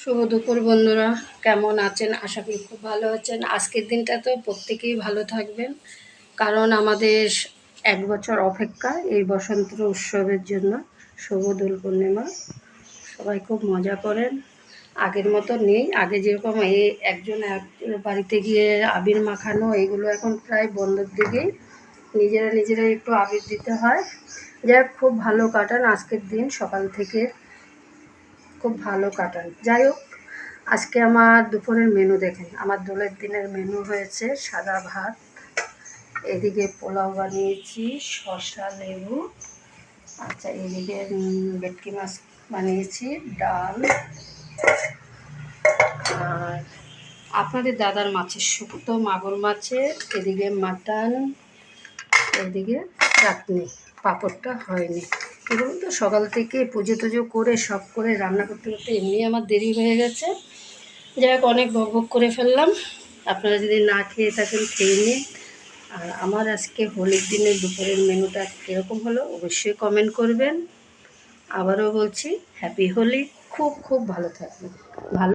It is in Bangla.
শুভ দুপুর বন্ধুরা, কেমন আছেন? আশা করি খুব ভালো আছেন। আজকের দিনটা তো প্রত্যেকেই ভালো থাকবেন, কারণ আমাদের 1 বছর অপেক্ষা এই বসন্ত উৎসবের জন্য। শুভ দোল পূর্ণিমা, সবাই খুব মজা করেন। আগের মতো নেই, আগে যেরকম একজন বাড়িতে গিয়ে আবির মাখানো এগুলো এখন প্রায় বন্ধের দিকেই। নিজেরা একটু আবির দিতে হয়। যাক, খুব ভালো কাটান আজকের দিন, সকাল থেকে খুব ভালো কাটান। যাই হোক, আজকে আমার দুপুরের মেনু দেখেন। আমার দোলের দিনের মেনু হয়েছে সাদা ভাত, এদিকে পোলাও বানিয়েছি, শসা লেবু, আচ্ছা এদিকে ভেটকি মাছ বানিয়েছি, ডাল, আর আপনাদের দাদার মাছের শুক্তো, মাগুর মাছের, এদিকে মাটন, এদিকে চাটনি, পাঁপড়টা হয়নি। কী বলুন তো, সকাল থেকে পুজো টুজো করে সব করে রান্না করতে করতে এমনি আমার দেরি হয়ে গেছে। যাই হোক, অনেক বকবক করে ফেললাম। আপনারা যদি না খেয়ে থাকেন খেয়ে নিন। আর আমার আজকে হোলির দিনের দুপুরের মেনুটা কীরকম হলো অবশ্যই কমেন্ট করবেন। আবারও বলছি, হ্যাপি হোলি। খুব খুব ভালো থাকবেন। ভালো